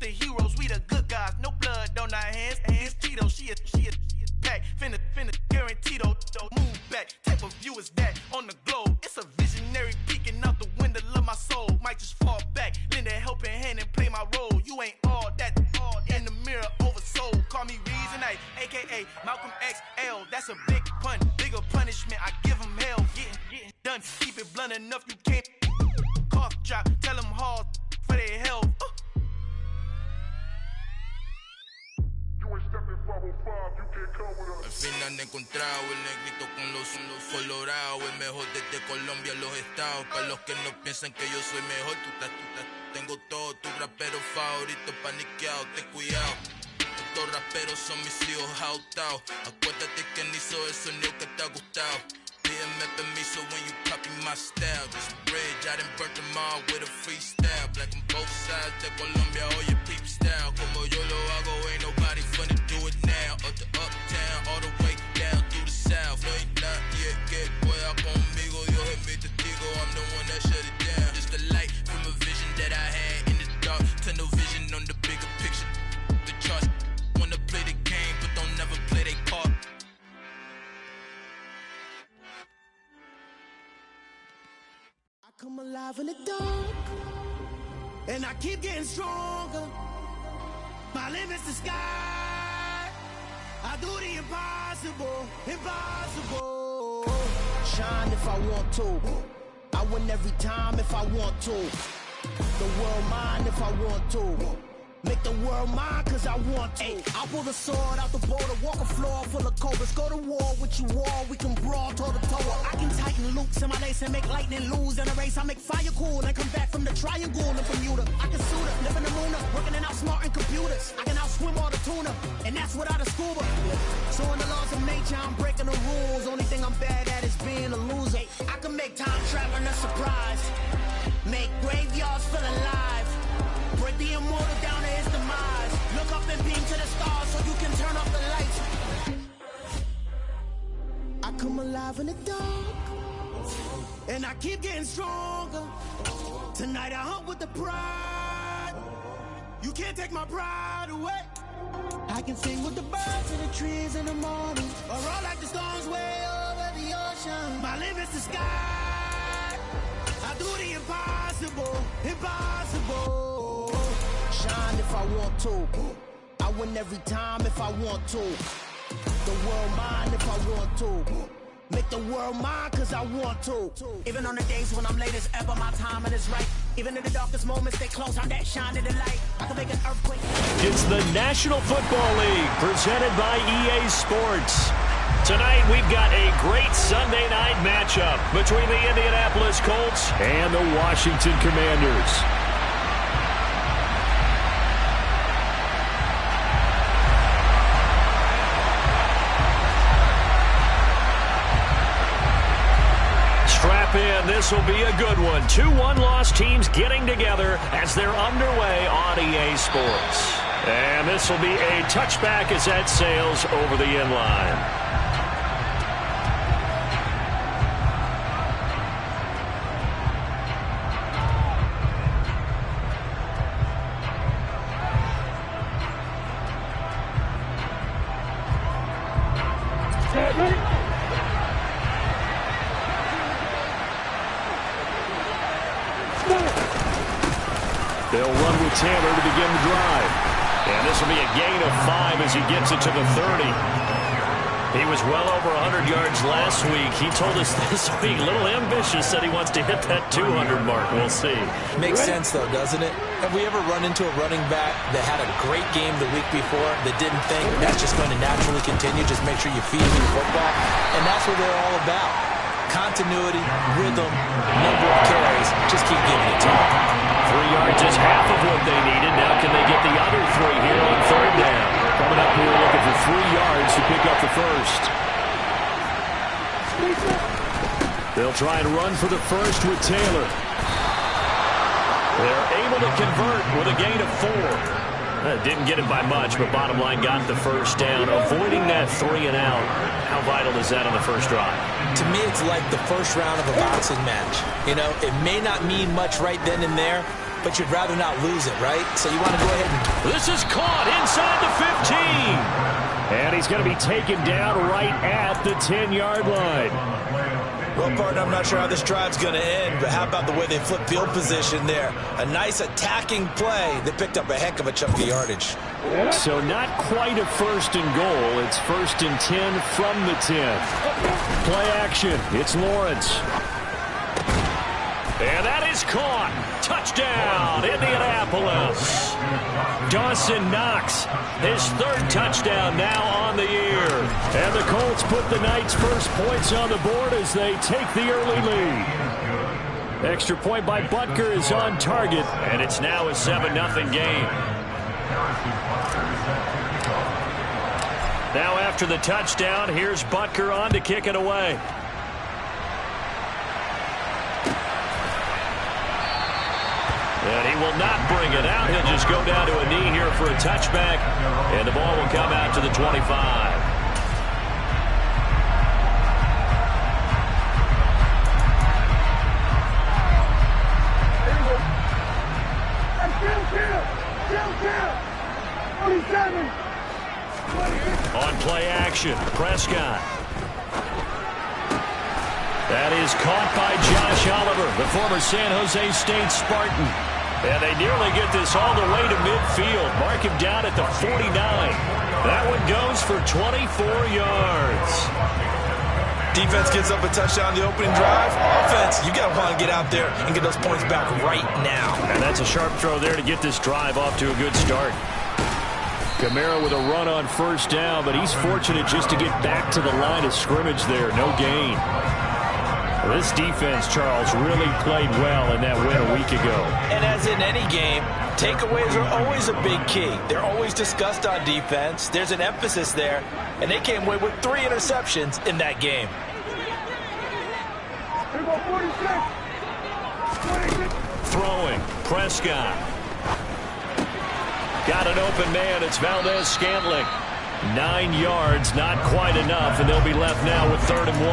the heroes, we the good guys. No blood on our hands. Hands Tito, she a pack. Finna guarantee though. Move back. Type of view is that on the globe? It's a visionary peeking out the window of my soul. Might just fall back, lend a helping hand and play my role. You ain't all that in the mirror oversold. Call me Reason A, aka Malcolm XL. That's a big pun, bigger punishment. I give him hell. Getting done. Keep it blunt enough. You can't cough drop. Tell them hard for their health. Al fin han encontrado el negrito con los colorados, el mejor desde Colombia, los estados. Para los que no piensan que yo soy mejor, tengo todo, tu rapero favorito paniqueado, ten cuidado. Estos raperos son mis hijos adoptados. Acuérdate que ni hizo el sonido que te ha gustado. Pídeme permiso when you copy my style. This bridge, I done burnt them all with a freestyle. Black on both sides de Colombia, oye peep style. Como yo lo hago, ain't nobody finna do it now. Up to uptown, all the way down through the south. No hay nadie que pueda conmigo, Dios es mi testigo. I'm the one that shut it down. Just the light from a vision that I had in the dark. Tunnel vision on the bigger picture. The charts wanna play the game, but don't never play their part. Come alive in the dark, and I keep getting stronger. My limit's the sky. I do the impossible, impossible. Shine if I want to. I win every time if I want to. The world mine if I want to. Make the world mine cause I want to. I pull the sword out the border, walk a floor full of cobras. Go to war with you all, we can brawl toe to toe. I can tighten loops in my lace and make lightning lose in a race. I make fire cool and come back from the triangle in Bermuda. I can suit up, live in the moon, working and outsmarting computers. I can outswim all the tuna, and that's without a scuba. So in the laws of nature, I'm breaking the rules. Only thing I'm bad at is being a loser. I can make time traveling a surprise. Make graveyards feel alive. Break the immortal down to his demise. Look up and beam to the stars so you can turn off the lights. I come alive in the dark, and I keep getting stronger. Tonight I hunt with the pride. You can't take my pride away. I can sing with the birds and the trees in the morning, or roll like the storms way over the ocean. My limit's the sky. I do the impossible, impossible. Shine if I want to. I win every time if I want to. The world mine if I want to. Make the world mine cause I want to. Even on the days when I'm late as ever, my timing is right. Even in the darkest moments, stay close, I'm that shining the light. I can make an earthquake. It's the National Football League, presented by EA Sports. Tonight, we've got a great Sunday night matchup between the Indianapolis Colts and the Washington Commanders. Strap in, this will be a good one. 2 one-loss teams getting together as they're underway on EA Sports. And this will be a touchback as that sails over the end line. They'll run with Taylor to begin the drive. And this will be a gain of 5 as he gets it to the 30. He was well over 100 yards last week. He told us this week, a little ambitious, said he wants to hit that 200 mark. We'll see. Makes sense, though, doesn't it? Have we ever run into a running back that had a great game the week before that didn't think that's just going to naturally continue? Just make sure you feed him the football. And that's what they're all about. Continuity, rhythm, number of carries. Just keep giving it to him. 3 yards is half of what they needed. Now can they get the other 3 here on 3rd down? Coming up here looking for 3 yards to pick up the first. They'll try and run for the first with Taylor. They're able to convert with a gain of 4. Didn't get it by much, but bottom line got the first down. Avoiding that 3 and out. How vital is that on the first drive? To me, it's like the first round of a boxing match. You know, it may not mean much right then and there, but you'd rather not lose it, right? So you want to go ahead and... This is caught inside the 15. And he's going to be taken down right at the 10-yard line. Well, partner, I'm not sure how this drive's going to end, but how about the way they flip field position there? A nice attacking play that picked up a heck of a chunk of yardage. So not quite a first and goal. It's first and 10 from the 10. Play action. It's Lawrence. And that is caught. Touchdown, Indianapolis. Dawson Knox, his third touchdown now on the year. And the Colts put the Knights' first points on the board as they take the early lead. Extra point by Butker is on target, and it's now a 7-0 game. Now after the touchdown, here's Butker on to kick it away. And he will not bring it out. He'll just go down to a knee here for a touchback. And the ball will come out to the 25. On play action, Prescott. That is caught by Josh Oliver, the former San Jose State Spartan. And they nearly get this all the way to midfield. Mark him down at the 49. That one goes for 24 yards. Defense gets up a touchdown on the opening drive. Offense, you got to want to get out there and get those points back right now. And that's a sharp throw there to get this drive off to a good start. Kamara with a run on first down, but he's fortunate just to get back to the line of scrimmage there. No gain. This defense, Charles, really played well in that win a week ago. And as in any game, takeaways are always a big key. They're always discussed on defense. There's an emphasis there, and they came away with 3 interceptions in that game. Throwing, Prescott. Got an open man. It's Valdez-Scantling. 9 yards, not quite enough, and they'll be left now with 3rd and 1.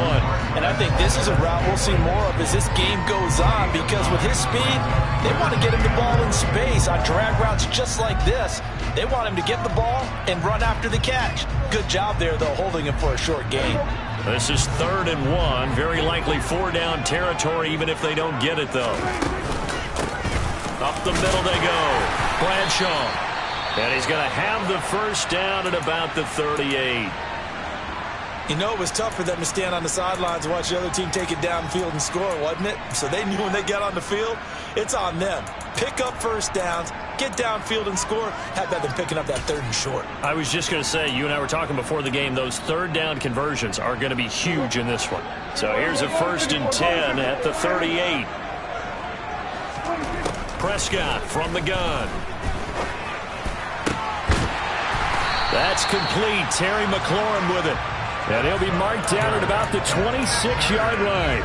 And I think this is a route we'll see more of as this game goes on, because with his speed, they want to get him the ball in space on drag routes just like this. They want him to get the ball and run after the catch. Good job there, though, holding him for a short gain. This is 3rd and 1, very likely 4-down territory, even if they don't get it, though. Up the middle they go. Bradshaw. And he's going to have the first down at about the 38. You know, it was tough for them to stand on the sidelines and watch the other team take it downfield and score, wasn't it? So they knew when they get on the field, it's on them. Pick up first downs, get downfield and score. How about them picking up that 3rd and short? I was just going to say, you and I were talking before the game, those 3rd down conversions are going to be huge in this one. So here's a 1st and 10 at the 38. Prescott from the gun. That's complete. Terry McLaurin with it. And he'll be marked down at about the 26-yard line.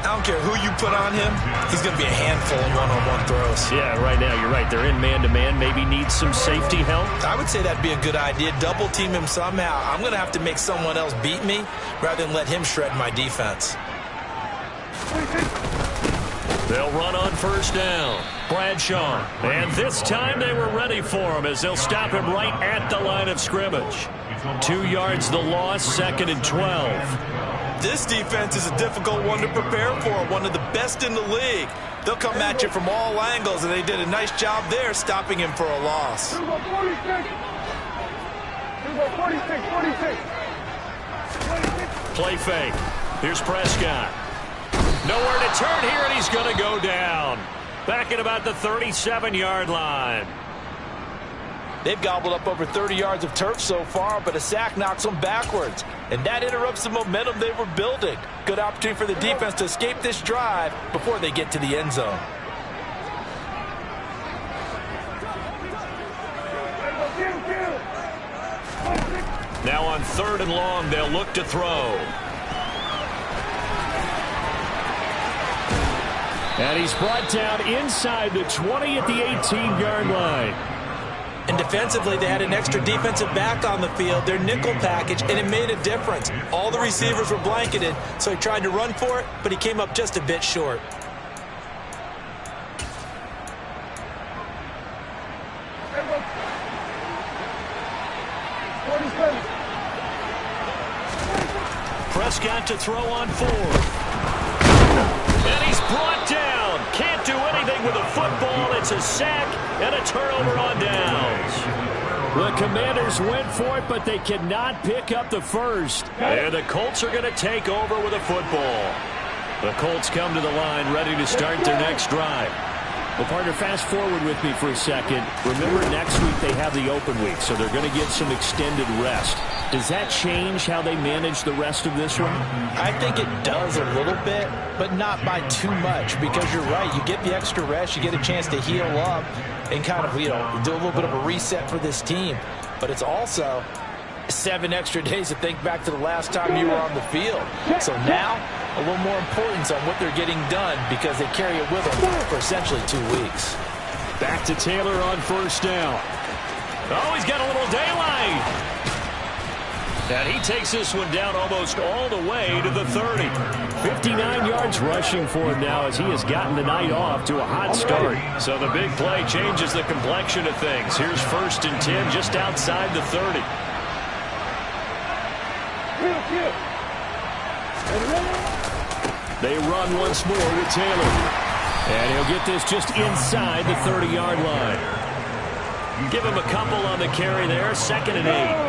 I don't care who you put on him. He's going to be a handful in one-on-one throws. Yeah, right now, you're right. They're in man-to-man. Maybe needs some safety help. I would say that'd be a good idea. Double team him somehow. I'm going to have to make someone else beat me rather than let him shred my defense. They'll run on first down. Bradshaw. And this time they were ready for him as they'll stop him right at the line of scrimmage. 2 yards the loss, 2nd and 12. This defense is a difficult one to prepare for, one of the best in the league. They'll come at you from all angles, and they did a nice job there stopping him for a loss. 46. Play fake. Here's Prescott. Nowhere to turn here, and he's going to go down. Back at about the 37-yard line. They've gobbled up over 30 yards of turf so far, but a sack knocks them backwards. And that interrupts the momentum they were building. Good opportunity for the defense to escape this drive before they get to the end zone. Now on 3rd and long, they'll look to throw. And he's brought down inside the 20 at the 18-yard line. And defensively, they had an extra defensive back on the field, their nickel package, and it made a difference. All the receivers were blanketed, so he tried to run for it, but he came up just a bit short. Prescott to throw on 4th. And he's brought down. Can't do anything with a football. It's a sack and a turnover on downs. The Commanders went for it, but they cannot pick up the first. And the Colts are going to take over with a football. The Colts come to the line ready to start their next drive. Well, partner, fast forward with me for a second. Remember, next week they have the open week, so they're going to get some extended rest. Does that change how they manage the rest of this one? I think it does a little bit, but not by too much, because you're right. You get the extra rest, you get a chance to heal up and kind of, do a little bit of a reset for this team. But it's also 7 extra days to think back to the last time you were on the field. So now, a little more importance on what they're getting done because they carry it with them for essentially 2 weeks. Back to Taylor on 1st down. Oh, he's got a little daylight. And he takes this one down almost all the way to the 30. 59 yards rushing for him now as he has gotten the night off to a hot start. So the big play changes the complexion of things. Here's 1st and 10 just outside the 30. They run once more with Taylor. And he'll get this just inside the 30-yard line. Give him a couple on the carry there. 2nd and 8.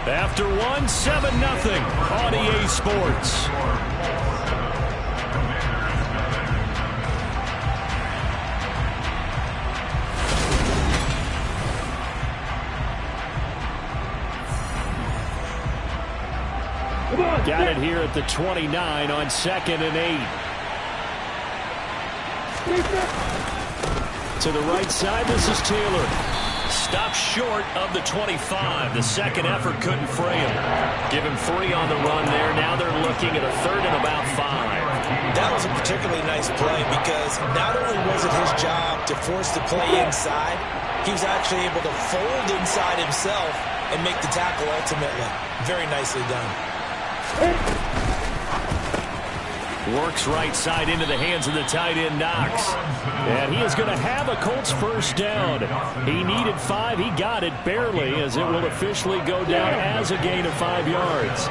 After 1, 7-0 on EA Sports. Got it here at the 29 on 2nd and 8. To the right side, this is Taylor. Stopped short of the 25. The second effort couldn't fray him. Give him 3 on the run there. Now they're looking at a 3rd and about 5. That was a particularly nice play because not only was it his job to force the play inside, he was actually able to fold inside himself and make the tackle ultimately. Very nicely done. Works right side into the hands of the tight end, Knox. And he is going to have a Colts 1st down. He needed 5. He got it barely as it will officially go down as a gain of 5 yards.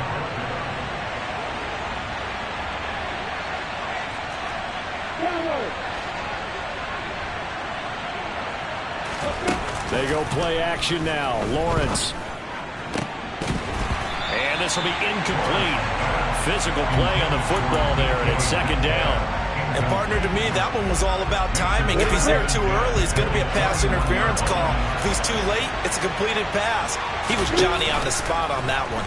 They go play action now. Lawrence. And this will be incomplete. Physical play on the football there, and it's 2nd down. And, partner, to me, that one was all about timing. If he's there too early, it's going to be a pass interference call. If he's too late, it's a completed pass. He was Johnny on the spot on that one.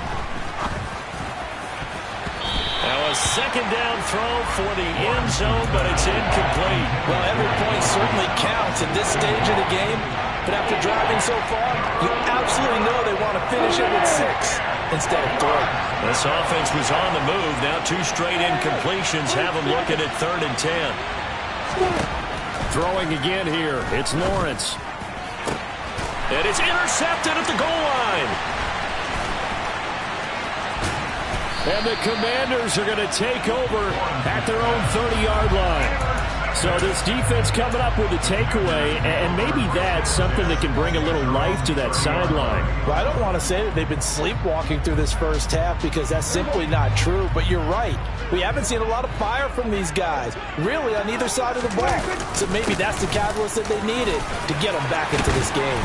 Now a 2nd down throw for the end zone, but it's incomplete. Well, every point certainly counts at this stage of the game. But after driving so far, you absolutely know they want to finish it with 6 instead of 3. This offense was on the move. Now 2 straight incompletions have them looking at 3rd and 10. Throwing again here. It's Lawrence. And it's intercepted at the goal line. And the Commanders are going to take over at their own 30-yard line. So this defense coming up with a takeaway, and maybe that's something that can bring a little life to that sideline. Well, I don't want to say that they've been sleepwalking through this first half because that's simply not true, but you're right. We haven't seen a lot of fire from these guys, really, on either side of the ball. So maybe that's the catalyst that they needed to get them back into this game.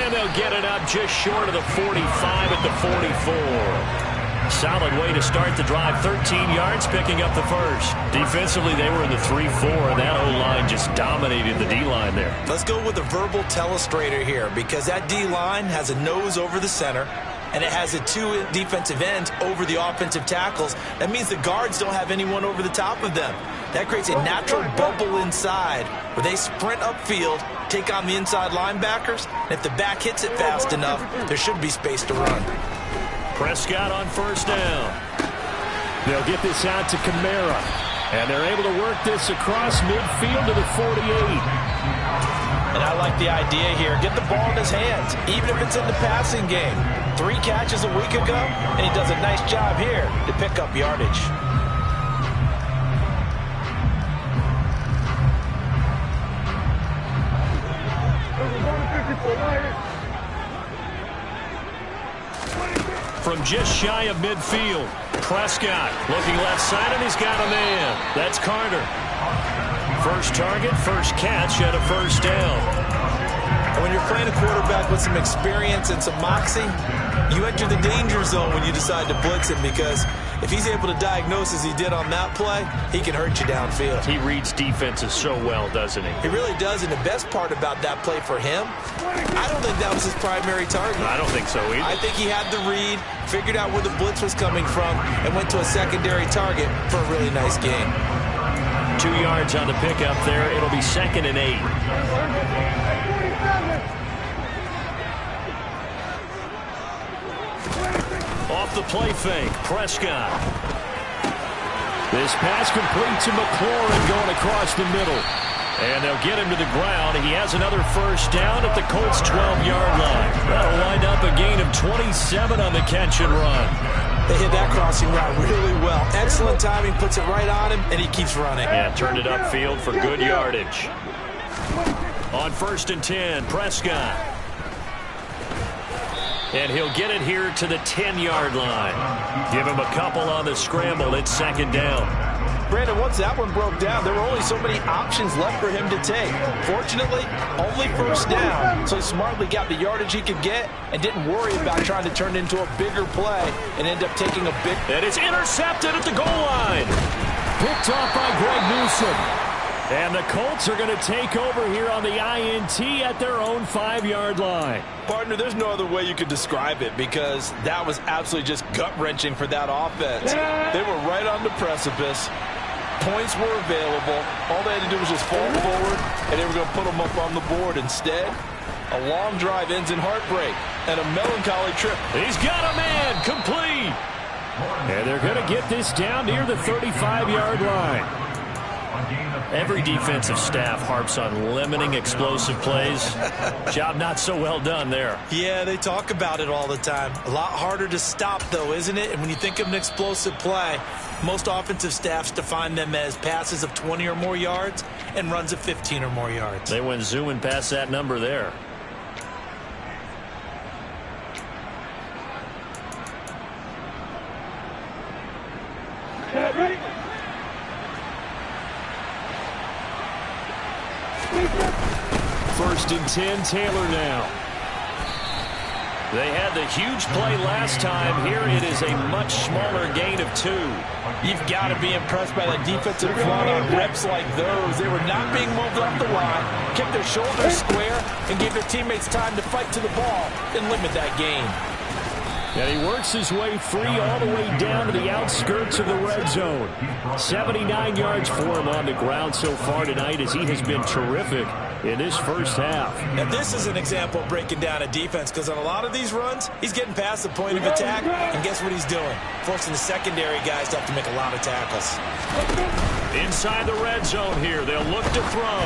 And they'll get it up just short of the 45 at the 44. Solid way to start the drive. 13 yards, picking up the first. Defensively, they were in the 3-4, and that O-line just dominated the D-line there. Let's go with a verbal telestrator here because that D-line has a nose over the center, and it has a 2 defensive ends over the offensive tackles. That means the guards don't have anyone over the top of them. That creates a natural bubble inside where they sprint upfield, take on the inside linebackers, and if the back hits it fast enough, there should be space to run. Prescott on 1st down. They'll get this out to Kamara. And they're able to work this across midfield to the 48. And I like the idea here. Get the ball in his hands, even if it's in the passing game. 3 catches a week ago, and he does a nice job here to pick up yardage. From just shy of midfield, Prescott looking left side, and he's got a man. That's Carter. First target, first catch, and a first down. When you're playing a quarterback with some experience and some moxie, you enter the danger zone when you decide to blitz him, because if he's able to diagnose as he did on that play, he can hurt you downfield. He reads defenses so well, doesn't he? He really does, and the best part about that play for him, I don't think that was his primary target. I don't think so either. I think he had the read, figured out where the blitz was coming from, and went to a secondary target for a really nice game. 2 yards on the pickup there. It'll be 2nd and 8. Off the play fake, Prescott. This pass complete to McLaurin going across the middle. And they'll get him to the ground. He has another first down at the Colts' 12-yard line. That'll wind up a gain of 27 on the catch and run. They hit that crossing route really well. Excellent timing, puts it right on him, and he keeps running. Yeah, turned it upfield for good yardage. On 1st and 10, Prescott. And he'll get it here to the 10-yard line. Give him a couple on the scramble. It's 2nd down. Brandon, once that one broke down, there were only so many options left for him to take. Fortunately, only first down, so he smartly got the yardage he could get and didn't worry about trying to turn it into a bigger play and end up taking a big... And it's intercepted at the goal line. Picked off by Greg Newsome. And the Colts are going to take over here on the INT at their own 5-yard line. Partner, there's no other way you could describe it, because that was absolutely just gut-wrenching for that offense. They were right on the precipice. Points were available. All they had to do was just fall forward, and they were going to put them up on the board. Instead, a long drive ends in heartbreak and a melancholy trip. He's got a man, complete. And they're going to get this down near the 35-yard line. Every defensive staff harps on limiting explosive plays. Job not so well done there. Yeah, they talk about it all the time. A lot harder to stop, though, isn't it? And when you think of an explosive play, most offensive staffs define them as passes of 20 or more yards and runs of 15 or more yards. They went zooming past that number there. First and 10, Taylor now. They had the huge play last time. Here it is a much smaller gain of 2. You've got to be impressed by the defensive front on reps like those. They were not being moved off the line, kept their shoulders square, and gave their teammates time to fight to the ball and limit that gain. And he works his way free all the way down to the outskirts of the red zone. 79 yards for him on the ground so far tonight, as he has been terrific in this first half. Now this is an example of breaking down a defense, because on a lot of these runs, he's getting past the point of attack, and guess what he's doing? Forcing the secondary guys to have to make a lot of tackles. Inside the red zone here, they'll look to throw.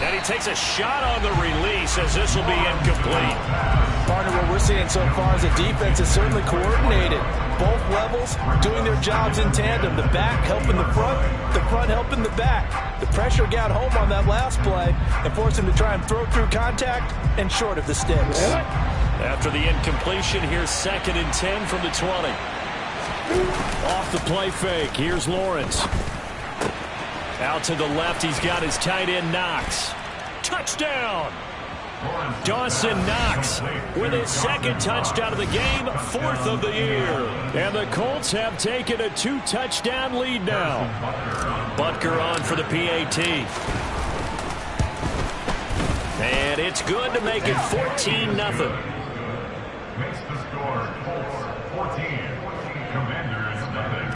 And he takes a shot on the release, as this will be incomplete. Partner, what we're seeing so far is a defense is certainly coordinated. Both levels doing their jobs in tandem. The back helping the front helping the back. The pressure got home on that last play and forced him to try and throw through contact and short of the sticks. After the incompletion, here's 2nd and 10 from the 20. Off the play fake, here's Lawrence. Out to the left, he's got his tight end Knox. Touchdown! Dawson Knox with his 2nd touchdown of the game, 4th of the year. And the Colts have taken a 2-touchdown lead now. Butker on for the PAT. And it's good to make it 14-0. Makes the score 14. Commanders nothing.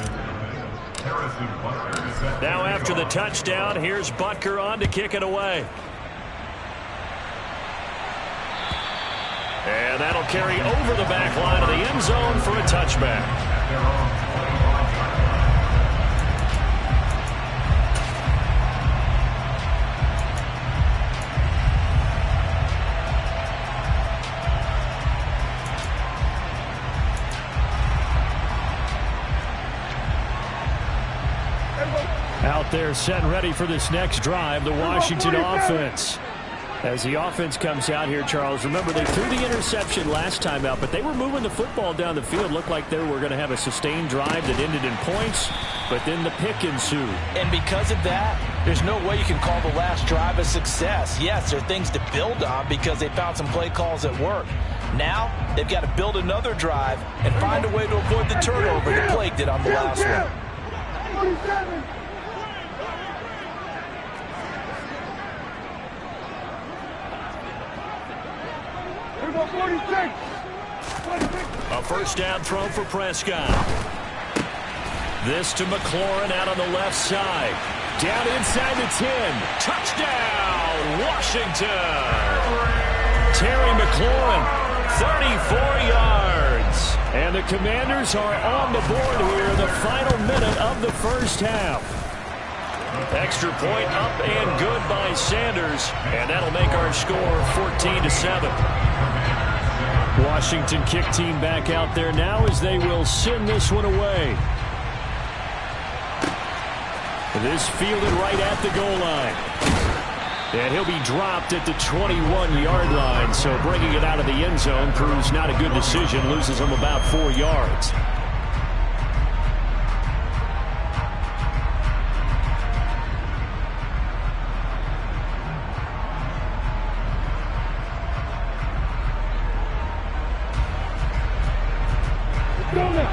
Harrison Butker is set. Now after the touchdown, here's Butker on to kick it away. And that'll carry over the back line of the end zone for a touchback. Out there set and ready for this next drive, the Washington offense. As the offense comes out here, Charles, remember they threw the interception last time out, but they were moving the football down the field. Looked like they were going to have a sustained drive that ended in points, but then the pick ensued. And because of that, there's no way you can call the last drive a success. Yes, there are things to build on because they found some play calls that work. Now, they've got to build another drive and find a way to avoid the turnover that plagued it on the last one. 47. A first down throw for Prescott. This to McLaurin out on the left side. Down inside the 10. Touchdown, Washington. Terry McLaurin, 34 yards. And the Commanders are on the board here in the final minute of the first half. Extra point up and good by Sanders. And that'll make our score 14-7. Washington kick team back out there now as they will send this one away. This fielded right at the goal line. And he'll be dropped at the 21-yard line, so bringing it out of the end zone proves not a good decision, loses him about 4 yards.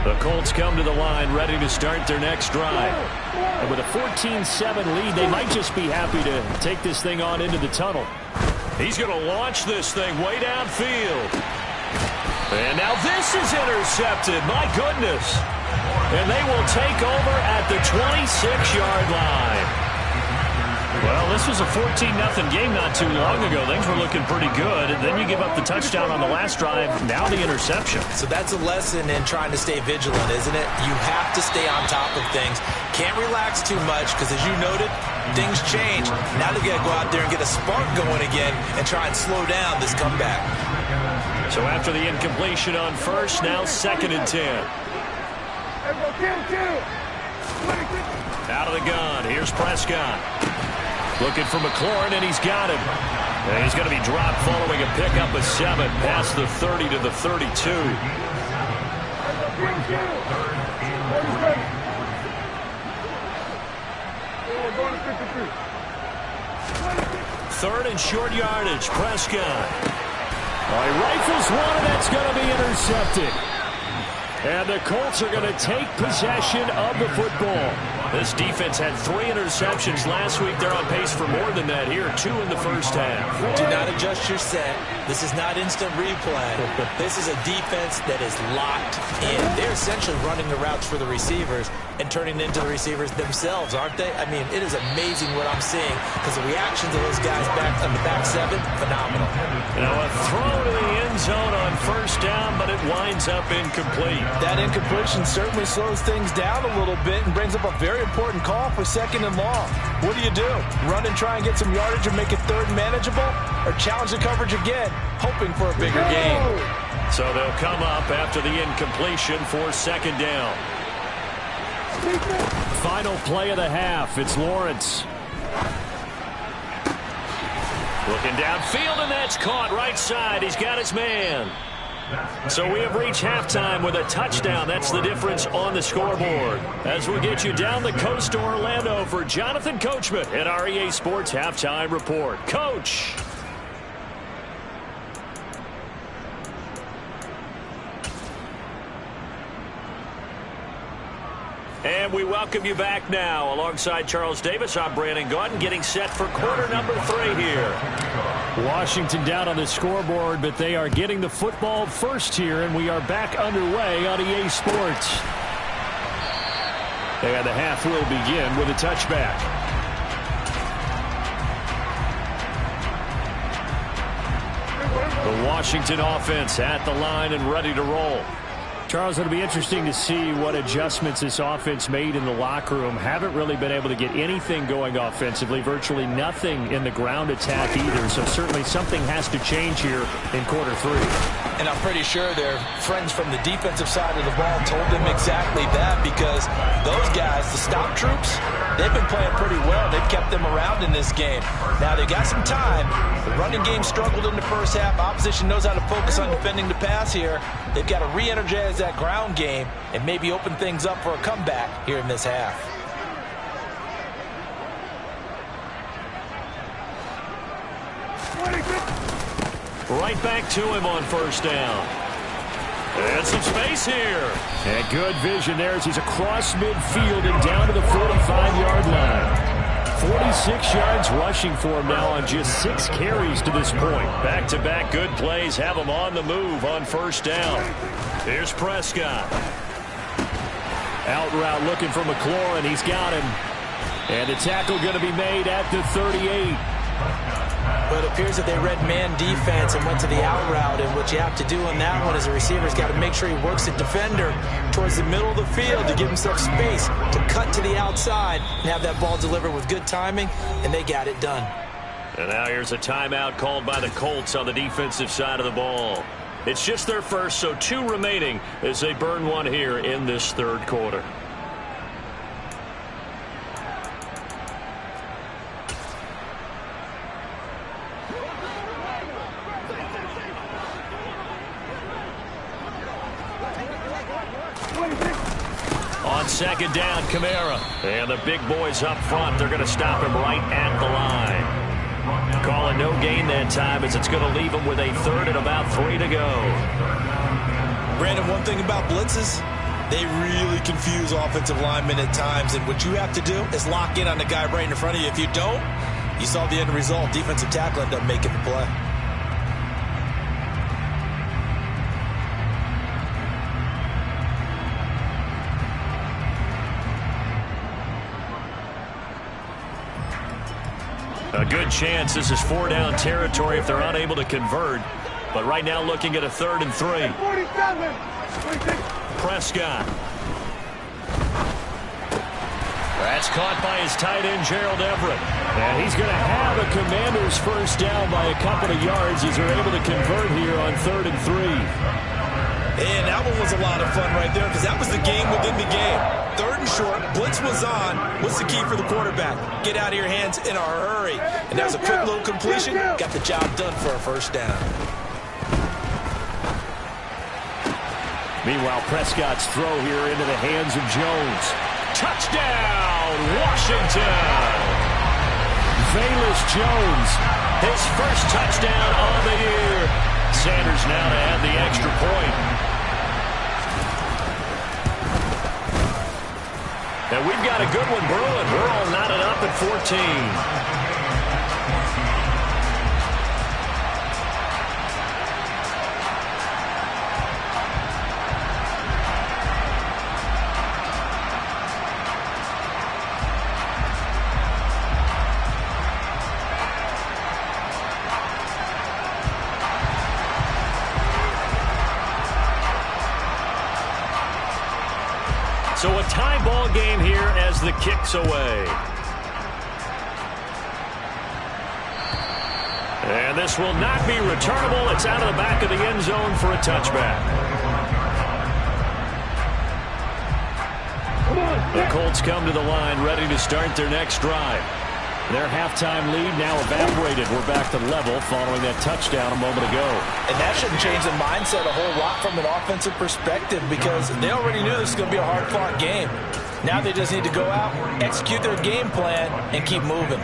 The Colts come to the line ready to start their next drive. And with a 14-7 lead, they might just be happy to take this thing on into the tunnel. He's going to launch this thing way downfield. And now this is intercepted. My goodness. And they will take over at the 26-yard line. Well, this was a 14-0 game not too long ago. Things were looking pretty good. And then you give up the touchdown on the last drive. Now the interception. So that's a lesson in trying to stay vigilant, isn't it? You have to stay on top of things. Can't relax too much because, as you noted, things change. Now they've got to go out there and get a spark going again and try and slow down this comeback. So after the incompletion on first, now 2nd and 10. Out of the gun. Here's Prescott. Looking for McLaurin, and he's got him. And he's going to be dropped following a pickup of 7 past the 30 to the 32. Third and short yardage, Prescott. He rifles one, and that's going to be intercepted. And the Colts are going to take possession of the football. This defense had 3 interceptions last week. They're on pace for more than that here. 2 in the first half. Do not adjust your set. This is not instant replay. This is a defense that is locked in. They're essentially running the routes for the receivers and turning into the receivers themselves, aren't they? I mean, it is amazing what I'm seeing because the reactions of those guys back on the back 7, phenomenal. Now a throw to the end zone on first down, but it winds up incomplete. That incompletion certainly slows things down a little bit and brings up a very important call for 2nd and long. What do? Run and try and get some yardage and make it 3rd and manageable? Or challenge the coverage again, hoping for a bigger gain? So they'll come up after the incompletion for 2nd down. Final play of the half. It's Lawrence. Looking downfield, and that's caught right side. He's got his man. So we have reached halftime with a touchdown. That's the difference on the scoreboard. As we get you down the coast to Orlando for Jonathan Coachman at our EA Sports Halftime Report. Coach. And we welcome you back now. Alongside Charles Davis, I'm Brandon Gautin, getting set for quarter number 3 here. Washington down on the scoreboard, but they are getting the football first here, and we are back underway on EA Sports. And the half will begin with a touchback. The Washington offense at the line and ready to roll. Charles, it'll be interesting to see what adjustments this offense made in the locker room. Haven't really been able to get anything going offensively, virtually nothing in the ground attack either. So certainly something has to change here in quarter 3. And I'm pretty sure their friends from the defensive side of the ball told them exactly that, because those guys, the stop troops, they've been playing pretty well. They've kept them around in this game. Now, they got some time. The running game struggled in the first half. Opposition knows how to focus on defending the pass here. They've got to re-energize that ground game and maybe open things up for a comeback here in this half. Right back to him on first down. And some space here. And good vision there as he's across midfield and down to the 45-yard line. 46 yards rushing for him now on just 6 carries to this point. Back-to-back good plays have him on the move on first down. Here's Prescott. Out route looking for McLaurin. He's got him. And the tackle going to be made at the 38. But it appears that they read man defense and went to the out route, and what you have to do on that one is the receiver's got to make sure he works the defender towards the middle of the field to give himself space to cut to the outside and have that ball delivered with good timing, and they got it done. And now here's a timeout called by the Colts on the defensive side of the ball. It's just their first, so 2 remaining as they burn one here in this third quarter. On second down, Kamara. And the big boys up front, they're going to stop him right at the line. Call it no gain that time as it's going to leave him with a third and about 3 to go. Brandon, one thing about blitzes, they really confuse offensive linemen at times, and what you have to do is lock in on the guy right in front of you. If you don't, you saw the end result. Defensive tackle ended up making the play. A good chance this is 4-down territory if they're unable to convert. But right now looking at a 3rd and 3. Prescott. That's caught by his tight end, Gerald Everett. And he's going to have a Commanders first down by a couple of yards as they're able to convert here on 3rd and 3. And that one was a lot of fun right there because that was the game within the game. 3rd and short, blitz was on. What's the key for the quarterback? Get out of your hands in a hurry. And that was a quick little completion. Got the job done for a first down. Meanwhile, Prescott's throw here into the hands of Jones. Touchdown, Washington! Velus Jones, his first touchdown of the year. Sanders now to add the extra point. And we've got a good one brewing. We're all knotted up at 14. So a tie ball game here as the kick's away. And this will not be returnable. It's out of the back of the end zone for a touchback. The Colts come to the line ready to start their next drive. Their halftime lead now evaporated. We're back to level following that touchdown a moment ago. And that shouldn't change the mindset a whole lot from an offensive perspective because they already knew this was going to be a hard-fought game. Now they just need to go out, execute their game plan, and keep moving.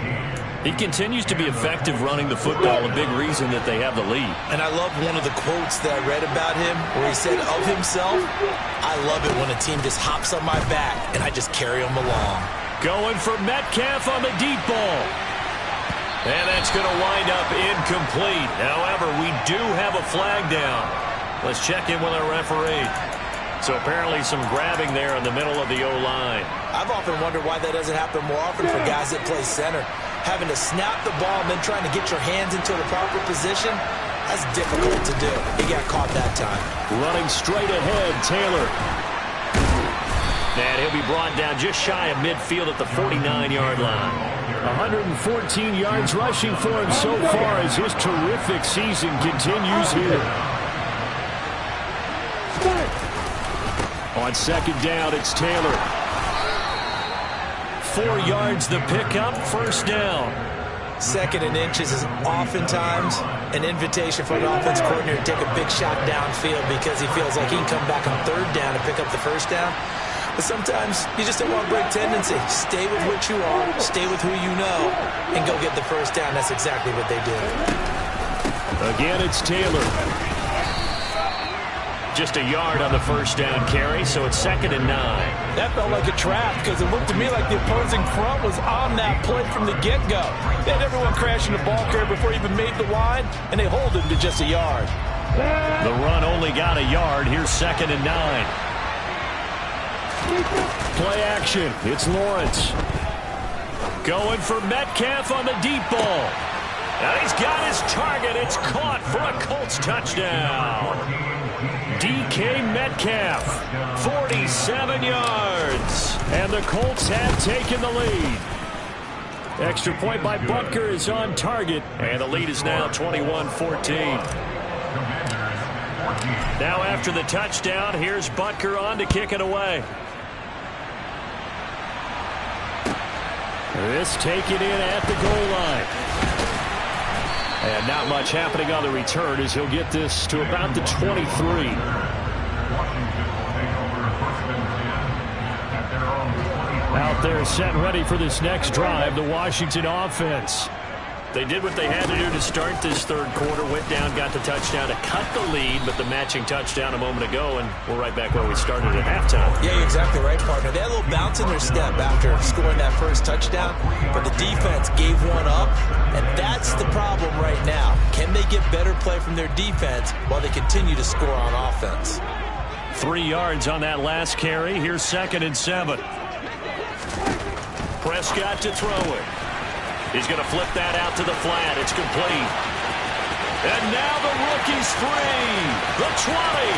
He continues to be effective running the football, a big reason that they have the lead. And I love one of the quotes that I read about him where he said of himself, "I love it when a team just hops on my back and I just carry them along." Going for Metcalf on the deep ball. And that's going to wind up incomplete. However, we do have a flag down. Let's check in with our referee. So apparently some grabbing there in the middle of the O-line. I've often wondered why that doesn't happen more often for guys that play center. Having to snap the ball and then trying to get your hands into the proper position, that's difficult to do. He got caught that time. Running straight ahead, Taylor. And he'll be brought down just shy of midfield at the 49-yard line. 114 yards rushing for him so far as his terrific season continues here. On second down, it's Taylor. 4 yards the pickup, first down. Second and inches is oftentimes an invitation for an offense coordinator to take a big shot downfield because he feels like he can come back on third down and pick up the first down. But sometimes you just don't want to break tendency. Stay with what you are, stay with who you know, and go get the first down. That's exactly what they did. Again, it's Taylor. Just a yard on the first down carry, so it's 2nd and 9. That felt like a trap because it looked to me like the opposing front was on that play from the get-go. They had everyone crashing the ball carrier before he even made the line, and they hold him to just a yard. The run only got a yard. Here's 2nd and 9. Play action. It's Lawrence. Going for Metcalf on the deep ball. And he's got his target. It's caught for a Colts touchdown. DK Metcalf, 47 yards. And the Colts have taken the lead. Extra point by Butker is on target. And the lead is now 21-14. Now after the touchdown, here's Butker on to kick it away. This taken in at the goal line. And not much happening on the return as he'll get this to about the 23. Out there set and ready for this next drive, the Washington offense. They did what they had to do to start this third quarter. Went down, got the touchdown to cut the lead, but the matching touchdown a moment ago, and we're right back where we started at halftime. Yeah, you're exactly right, partner. They had a little bounce in their step after scoring that first touchdown, but the defense gave one up, and that's the problem right now. Can they get better play from their defense while they continue to score on offense? 3 yards on that last carry. Here's 2nd and 7. Prescott to throw it. He's going to flip that out to the flat. It's complete. And now the rookie's free. The 20.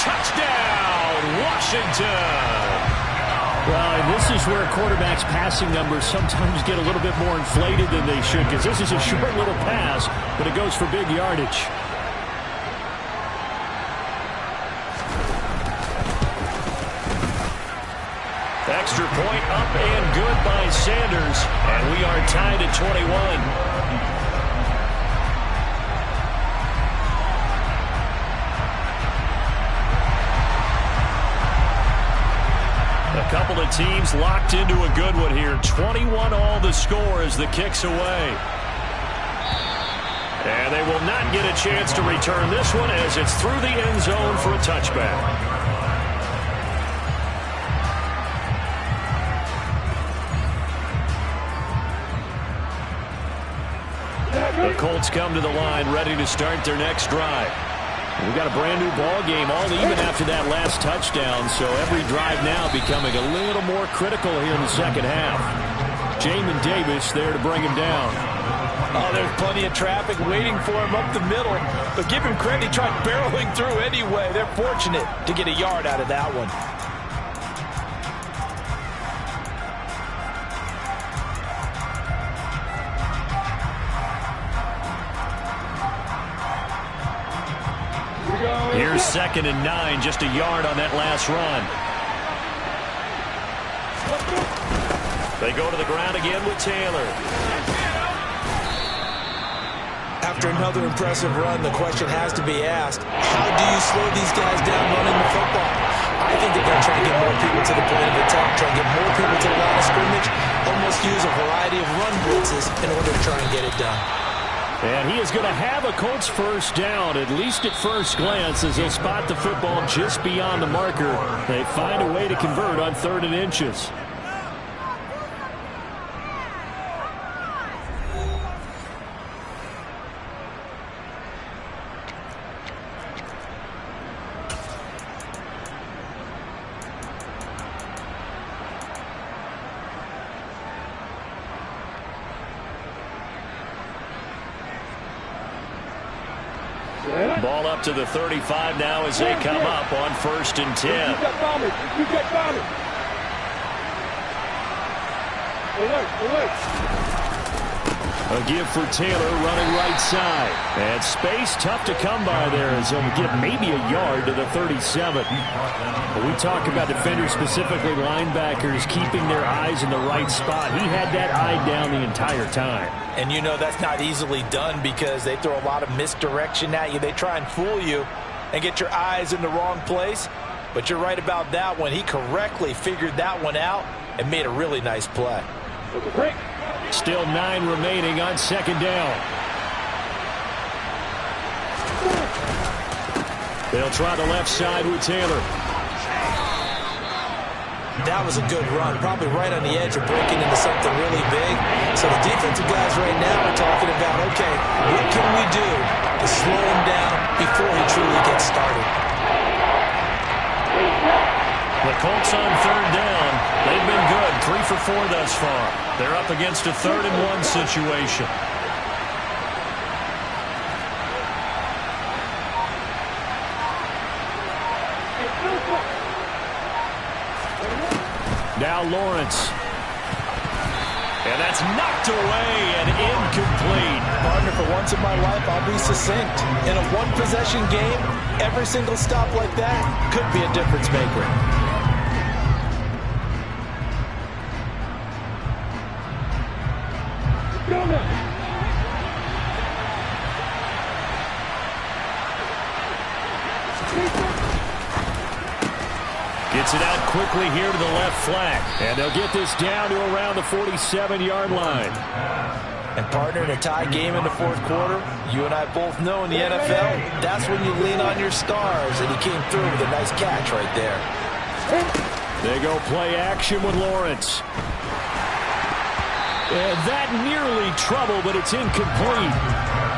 Touchdown, Washington. Well, and this is where quarterbacks' passing numbers sometimes get a little bit more inflated than they should, because this is a short little pass, but it goes for big yardage. Extra point up and good by Sanders, and we are tied at 21. A couple of teams locked into a good one here. 21 all the score as the kick's away. And they will not get a chance to return this one as it's through the end zone for a touchback. The Colts come to the line ready to start their next drive. We've got a brand new ball game all even after that last touchdown, so every drive now becoming a little more critical here in the second half. Jamin Davis there to bring him down. Oh, there's plenty of traffic waiting for him up the middle, but give him credit, he tried barreling through anyway. They're fortunate to get a yard out of that one. Here's 2nd and 9, just a yard on that last run. They go to the ground again with Taylor. After another impressive run, the question has to be asked, how do you slow these guys down running the football? I think they're going to try to get more people to the point of attack, try to get more people to the line of scrimmage, almost use a variety of run blitzes in order to try and get it done. And he is going to have a Colts first down, at least at first glance, as they'll spot the football just beyond the marker. They find a way to convert on 3rd and inches. Ball up to the 35 now as they come up on 1st and 10. A give for Taylor running right side. And space tough to come by there as he'll get maybe a yard to the 37. When we talk about defenders, specifically linebackers, keeping their eyes in the right spot. He had that eye down the entire time. And you know that's not easily done because they throw a lot of misdirection at you. They try and fool you and get your eyes in the wrong place. But you're right about that one. He correctly figured that one out and made a really nice play. Still 9 remaining on second down. They'll try the left side with Taylor. That was a good run, probably right on the edge of breaking into something really big. So the defensive guys right now are talking about, okay, what can we do to slow him down before he truly gets started? The Colts on third down. They've been good, 3 for 4 thus far. They're up against a 3rd and 1 situation. Now Lawrence. And that's knocked away and incomplete. Partner, for once in my life, I'll be succinct. In a one-possession game, every single stop like that could be a difference maker. Gets it out quickly here to the left flank. And they'll get this down to around the 47-yard line. And partner, in a tie game in the fourth quarter, you and I both know in the NFL, that's when you lean on your stars. And he came through with a nice catch right there. They go play action with Lawrence. And that nearly trouble, but it's incomplete.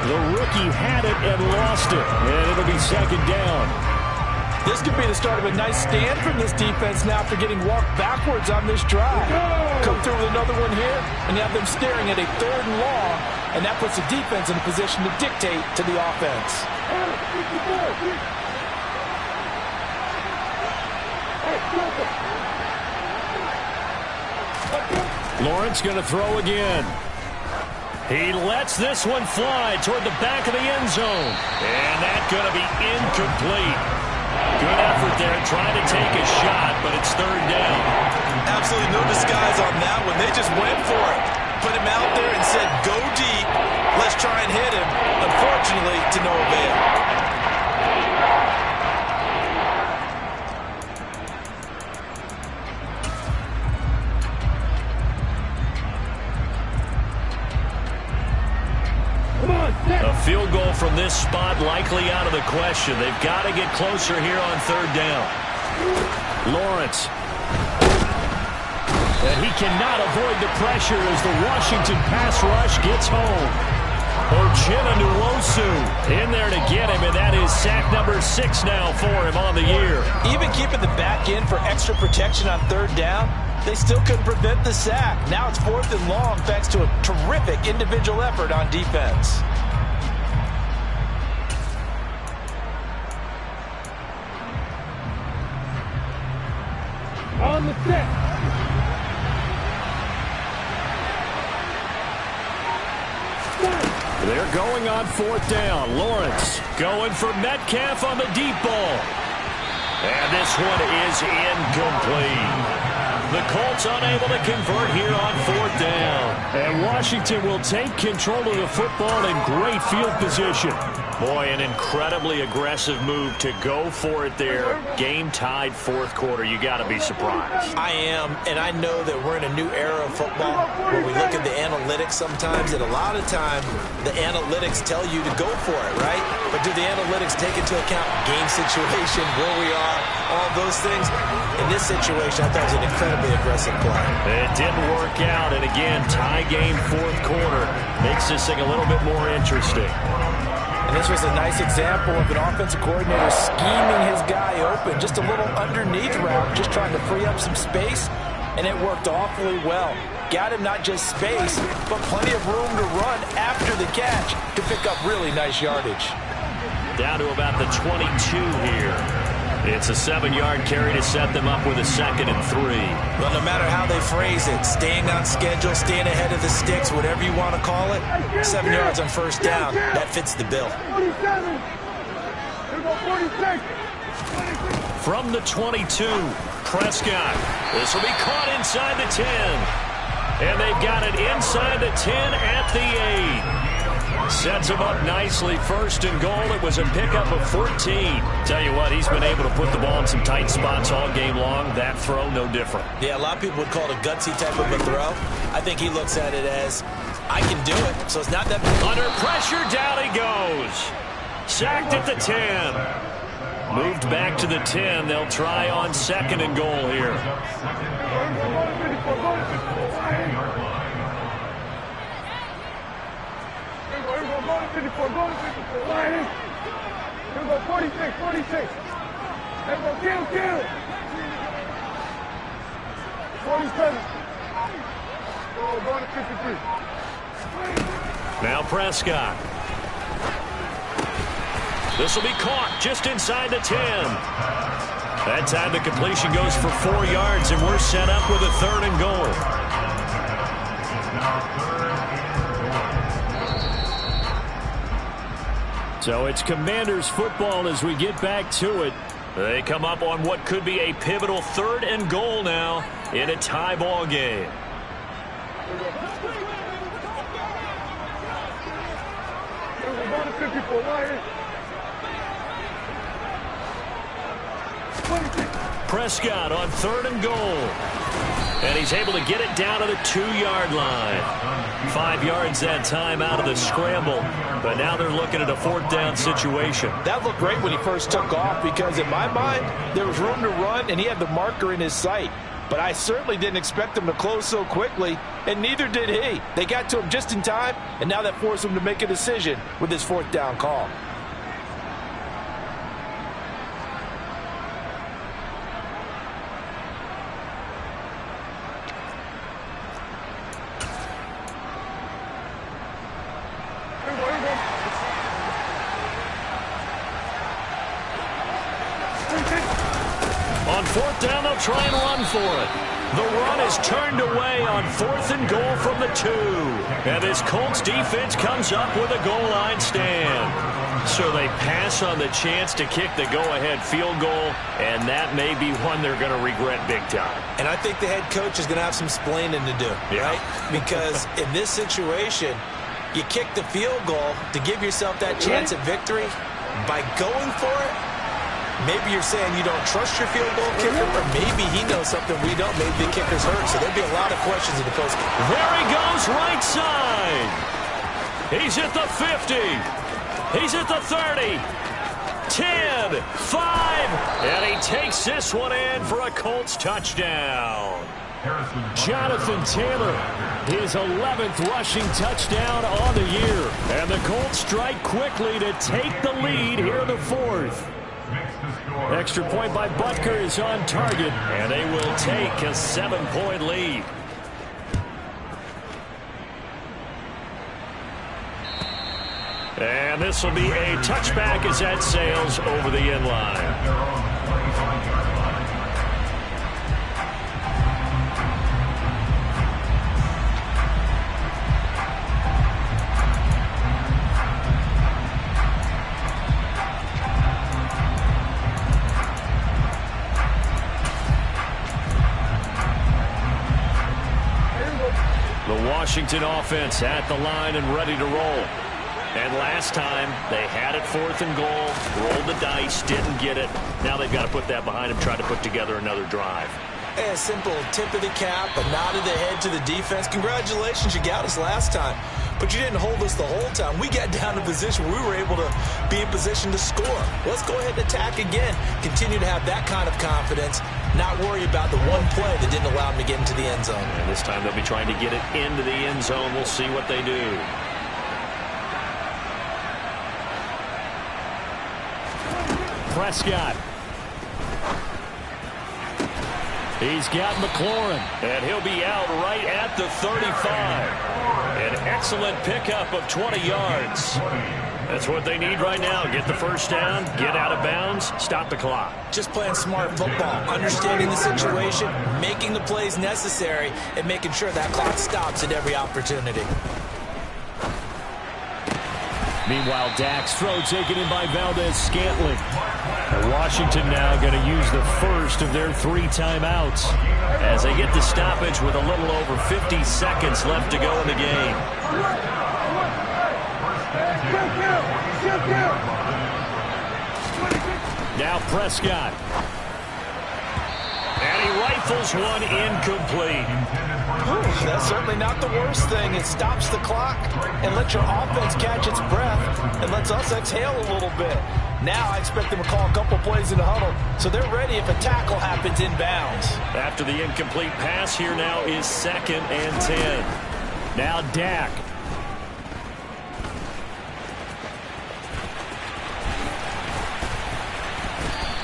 The rookie had it and lost it. And it'll be second down. This could be the start of a nice stand from this defense now after getting walked backwards on this drive. Come through with another one here, and you have them staring at a 3rd and long, and that puts the defense in a position to dictate to the offense. Lawrence going to throw again. He lets this one fly toward the back of the end zone. And that's going to be incomplete. Good effort there, trying to take a shot, but it's 3rd down. Absolutely no disguise on that one. They just went for it. Put him out there and said, go deep. Let's try and hit him. Unfortunately, to no avail. A field goal from this spot likely out of the question. They've got to get closer here on 3rd down. Lawrence. And he cannot avoid the pressure as the Washington pass rush gets home. Ochena in there to get him, and that is sack number 6 now for him on the year. Even keeping the back in for extra protection on 3rd down, they still couldn't prevent the sack. Now it's 4th and long thanks to a terrific individual effort on defense. On the set. They're going on 4th down. Lawrence going for Metcalf on the deep ball. And this one is incomplete. The Colts unable to convert here on 4th down. And Washington will take control of the football in great field position. Boy, an incredibly aggressive move to go for it there. Game tied 4th quarter. You got to be surprised. I am, and I know that we're in a new era of football where we look at the analytics sometimes, and a lot of time the analytics tell you to go for it, right? But do the analytics take into account game situation, where we are, all those things? In this situation, I thought it was an incredibly aggressive play. It didn't work out, and again, tie game 4th quarter makes this thing a little bit more interesting. And this was a nice example of an offensive coordinator scheming his guy open. Just a little underneath route, just trying to free up some space, and it worked awfully well. Got him not just space, but plenty of room to run after the catch to pick up really nice yardage. Down to about the 22 here. It's a 7-yard carry to set them up with a 2nd and 3. Well, no matter how they phrase it, staying on schedule, staying ahead of the sticks, whatever you want to call it, 7 yards on first down, that fits the bill. 47. Here go 46. From the 22, Prescott. This will be caught inside the 10. And they've got it inside the 10 at the 8. Sets him up nicely. 1st and goal. It was a pickup of 14. Tell you what, he's been able to put the ball in some tight spots all game long. That throw, no different. Yeah, a lot of people would call it a gutsy type of a throw. I think he looks at it as, I can do it. So it's not that big. Under pressure, down he goes. Sacked at the 10. Moved back to the 10. They'll try on 2nd and goal here. Go to 54. Here go 46. 46. Here go kill. 47. Go to 53. Now Prescott. This will be caught just inside the 10. That time the completion goes for 4 yards, and we're set up with a 3rd and goal. So it's Commanders football as we get back to it. They come up on what could be a pivotal 3rd and goal now in a tie ball game. Go to 54. Right here. Prescott on 3rd and goal. And he's able to get it down to the 2-yard line. 5 yards that time out of the scramble. But now they're looking at a 4th down situation. That looked great when he first took off because in my mind, there was room to run and he had the marker in his sight. But I certainly didn't expect him to close so quickly, and neither did he. They got to him just in time, and now that forced him to make a decision with his 4th down call. On 4th down, they'll try and run for it. The run is turned away on 4th and goal from the 2. And this Colts defense comes up with a goal line stand. So they pass on the chance to kick the go-ahead field goal, and that may be one they're going to regret big time. And I think the head coach is going to have some splaining to do, right? Because in this situation, you kick the field goal to give yourself that chance at victory. By going for it, maybe you're saying you don't trust your field goal kicker, or maybe he knows something we don't. Maybe the kicker's hurt, so there'll be a lot of questions in the post. There he goes, right side. He's at the 50. He's at the 30. 10, 5, and he takes this one in for a Colts touchdown. Jonathan Taylor, his 11th rushing touchdown on the year. And the Colts strike quickly to take the lead here in the 4th. Extra point by Butker is on target, and they will take a 7-point lead. And this will be a touchback as that sails over the end line. The Washington offense at the line and ready to roll. And last time, they had it 4th and goal, rolled the dice, didn't get it. Now they've got to put that behind them, try to put together another drive. A simple tip of the cap, a nod of the head to the defense. Congratulations, you got us last time. But you didn't hold us the whole time. We got down to position where we were able to be in position to score. Let's go ahead and attack again. Continue to have that kind of confidence. Not worry about the one play that didn't allow them to get into the end zone. And this time they'll be trying to get it into the end zone. We'll see what they do. Prescott. He's got McLaurin, and he'll be out right at the 35. An excellent pickup of 20 yards. That's what they need right now. Get the first down, get out of bounds, stop the clock. Just playing smart football, understanding the situation, making the plays necessary, and making sure that clock stops at every opportunity. Meanwhile, Dak's throw taken in by Valdez-Scantling. Washington now going to use the first of their 3 timeouts as they get the stoppage with a little over 50 seconds left to go in the game. Now Prescott. And he rifles one incomplete. That's certainly not the worst thing. It stops the clock and lets your offense catch its breath and lets us exhale a little bit. Now I expect them to call a couple plays in the huddle so they're ready if a tackle happens inbounds. After the incomplete pass, here now is 2nd and 10. Now Dak.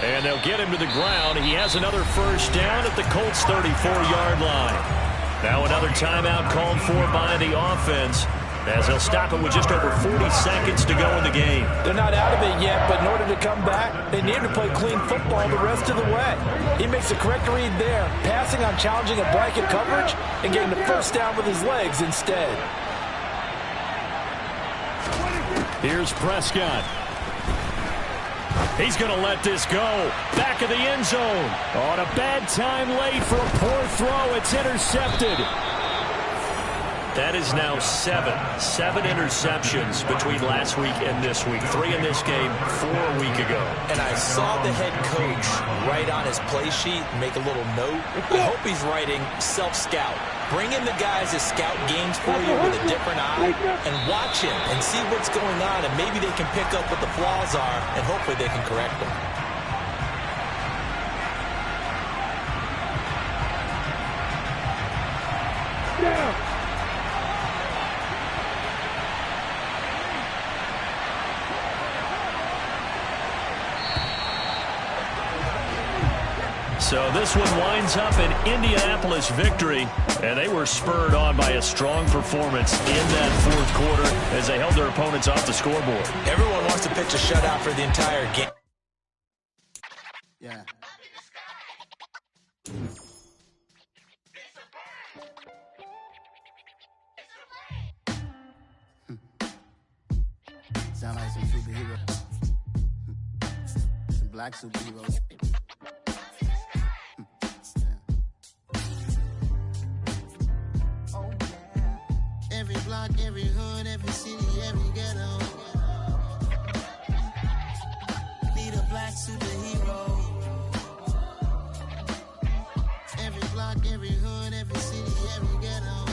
And they'll get him to the ground. He has another first down at the Colts' 34-yard line. Now another timeout called for by the offense as they'll stop it with just over 40 seconds to go in the game. They're not out of it yet, but in order to come back, they need to play clean football the rest of the way. He makes the correct read there, passing on challenging a blanket coverage and getting the first down with his legs instead. Here's Prescott. He's going to let this go. Back of the end zone. On a bad time late for a poor throw. It's intercepted. That is now 7 interceptions between last week and this week. 3 in this game, 4 a week ago. And I saw the head coach write on his play sheet, make a little note. I hope he's writing self-scout. Bring in the guys that scout games for you with a different eye and watch him and see what's going on, and maybe they can pick up what the flaws are, and hopefully they can correct them. Yeah. So this one winds up an Indianapolis victory, and they were spurred on by a strong performance in that 4th quarter as they held their opponents off the scoreboard. Everyone wants to pitch a shutout for the entire game. Yeah. Sound like some superheroes. Some black superheroes. Every block, every hood, every city, every ghetto. Need a black superhero. Every block, every hood, every city, every ghetto.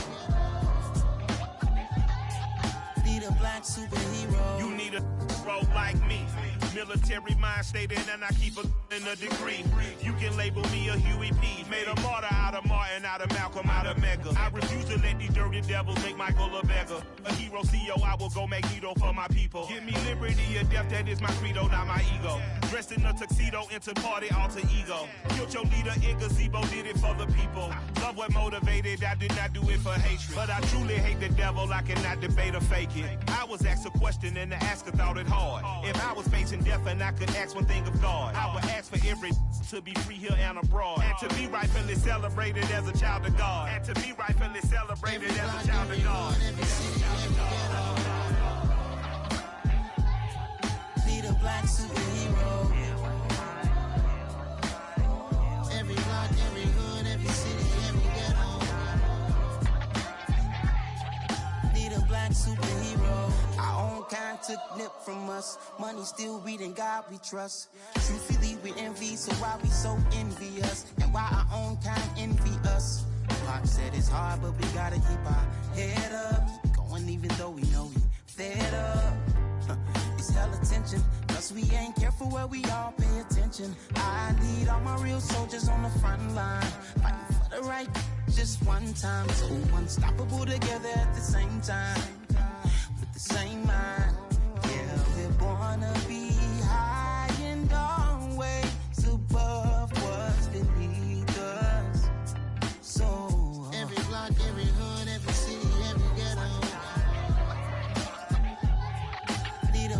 Need a black superhero. You need a bro like me. Military mind stated, and I keep in a degree. You can label me a Huey P. Made a martyr out of Martin, out of Malcolm, out of Mega. I refuse to let these dirty devils make Michael a beggar. A hero CEO, I will go Magneto for my people. Give me liberty or death, that is my credo, not my ego. Dressed in a tuxedo, into party, alter ego. Killed your leader in gazebo, did it for the people. Love what motivated, I did not do it for hatred. But I truly hate the devil, I cannot debate or fake it. I was asked a question and the asker thought it hard. If I was facing death and I could ask one thing of God, I would ask for every to be free here and abroad, and to be rightfully celebrated as a child of God, and to be rightfully celebrated as a child of God. Need a black superhero. Every block, every hood, every city, every ghetto. Need a black superhero. Our own kind took nip from us. Money still reading God we trust. Truthfully we envy, so why we so envious? And why our own kind envy us? Pac said it's hard, but we gotta keep our head up. Going even though we know we fed up. It's hell attention, cause we ain't careful where we all pay attention. I need all my real soldiers on the front line, fighting for the right just one time. So unstoppable together at the same time, with the same mind. Yeah, we're born to be high and always above what's beneath us. So every block, every hood, every city, every ghetto. Need a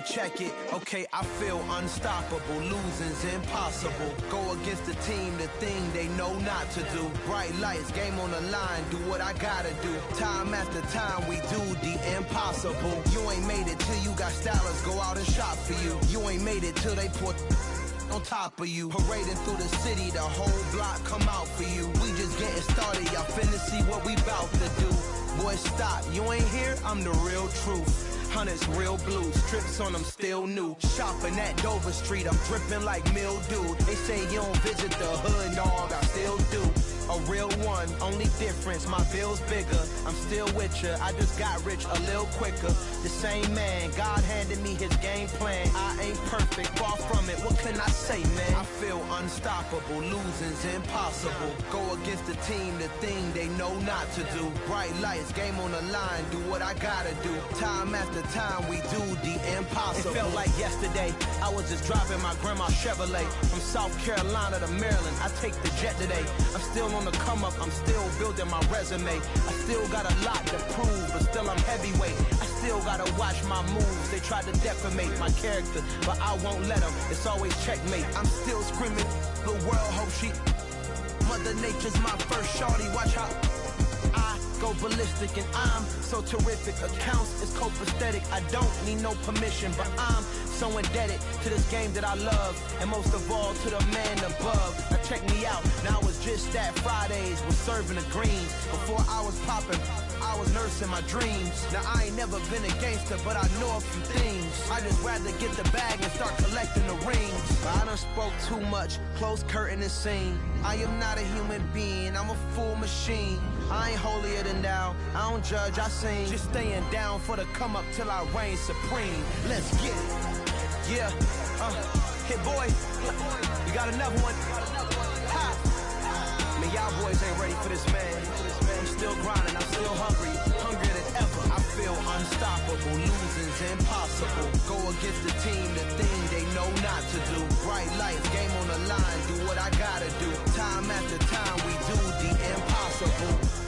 Hey, check it. Okay, I feel unstoppable. Losing's impossible. Go against the team, the thing they know not to do. Bright lights, game on the line, do what I gotta do. Time after time, we do the impossible. You ain't made it till you got stylers go out and shop for you. You ain't made it till they put on top of you. Parading through the city, the whole block come out for you. We just getting started, y'all finna see what we bout to do. Boy, stop, you ain't here, I'm the real truth. Hunters, real blue, strips on them still new. Shopping at Dover Street, I'm dripping like mildew. They say you don't visit the hood, dog, I still do. A real one, only difference, my bill's bigger. I'm still with ya, I just got rich a little quicker. The same man, God handed me his game plan. I ain't perfect, far from it, what can I say, man? I feel unstoppable, losing's impossible. Go against the team, the thing they know not to do. Bright lights, game on the line, do what I gotta do. Time after time, we do the impossible. It felt like yesterday, I was just driving my grandma's Chevrolet. From South Carolina to Maryland, I take the jet today. I'm still on the come up, I'm still building my resume. I still got a lot to prove, but still I'm heavyweight. I still gotta watch my moves. They tried to defamate my character, but I won't let them. It's always checkmate. I'm still screaming, the world hope she. Mother Nature's my first shorty, watch how I go ballistic and I'm so terrific. Accounts is copacetic, I don't need no permission, but I'm so indebted to this game that I love, and most of all to the man above. Now check me out, now it's just that Fridays was serving the greens. Before I was popping, I was nursing my dreams. Now I ain't never been a gangster, but I know a few things. I just rather get the bag and start collecting the rings. I done spoke too much, close curtain and scene. I am not a human being, I'm a full machine. I ain't holier than thou, I don't judge, I sing. Just staying down for the come up till I reign supreme. Let's get it. Yeah, hit boy, we got another one. Ha! Man, y'all boys ain't ready for this, man. I'm still grinding, I'm still hungry, hungrier than ever. I feel unstoppable, losing's impossible. Go against the team, the thing they know not to do. Bright lights, game on the line, do what I gotta do. Time after time, we do the impossible.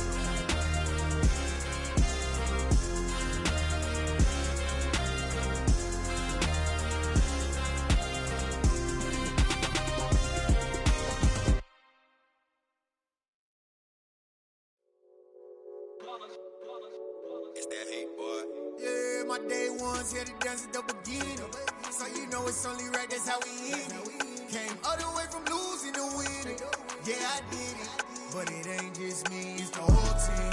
It's that hate, boy. Yeah, my day ones here to dance at the beginning. So you know it's only right, that's how we end it. Came all the way from losing to winning. Yeah, I did it. But it ain't just me, it's the whole team.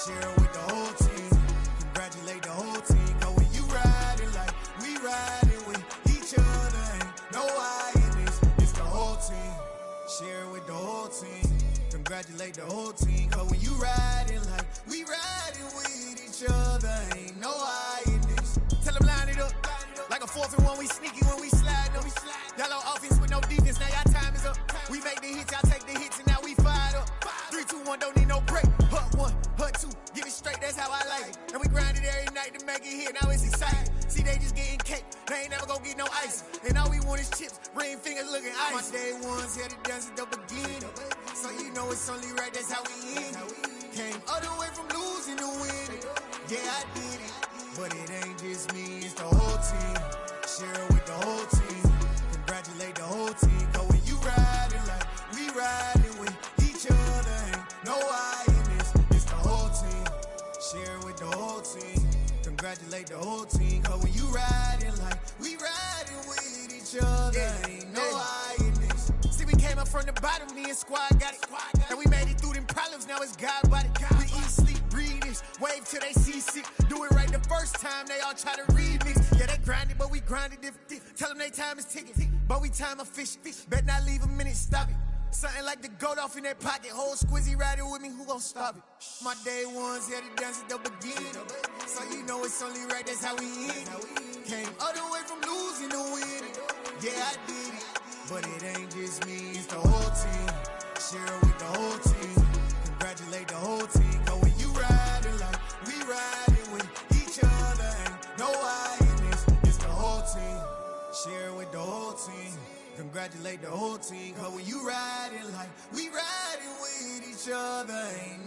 Share it with the whole team. Congratulate the whole team. Cause when you riding like we riding with each other, ain't no I in this. It's the whole team. Share it with the whole team. Congratulate the whole team. Cause when you riding like we riding with each other, ain't no I in this. Tell them line it up. Like a 4th and 1, we sneaky when we slide them. Yellow offense with no defense, now y'all time is up. We make the hits, y'all take the hits, and now we fired up. 3, 2, 1, don't need no break. Hut 1, hut 2, give it straight, that's how I like it. And we grind it every night to make it hit, now it's exciting. See, they just getting cake, they ain't never gonna get no ice. And all we want is chips, ring fingers looking ice. My day ones here to dance at the beginning. So you know it's only right, that's how we end it. Came all the way from losing to winning. Yeah, I did it. But it ain't just me, it's the whole team. Share it with the whole team. Congratulate the whole team. Cause when you riding like we riding with each other, ain't no I in this. It's the whole team. Share it with the whole team. Congratulate the whole team. Cause when you riding like we riding with each other, ain't no I in this. See, we came up from the bottom, me and squad got it. And we made it through them problems, now it's God body. We eat, sleep, breathe this, wave till they see sick. Do it right the first time, they all try to remix. Yeah, they grinded, but we grinded different. Tell them they time is ticking, but we time a fish. Bet not leave a minute, stop it. Something like the goat off in their pocket. Whole squizzy riding with me, who gon' stop it? My day ones here to dance at the beginning. So you know it's only right, that's how we end it. Came all the way from losing to winning. Yeah, I did it. But it ain't just me, it's the whole team. Share it with the whole team. Congratulate the whole team. Cause when you riding like we riding with each other, ain't no I in this. It's the whole team. Share it with the whole team. Congratulate the whole team. Cause when you riding like we riding with each other, ain't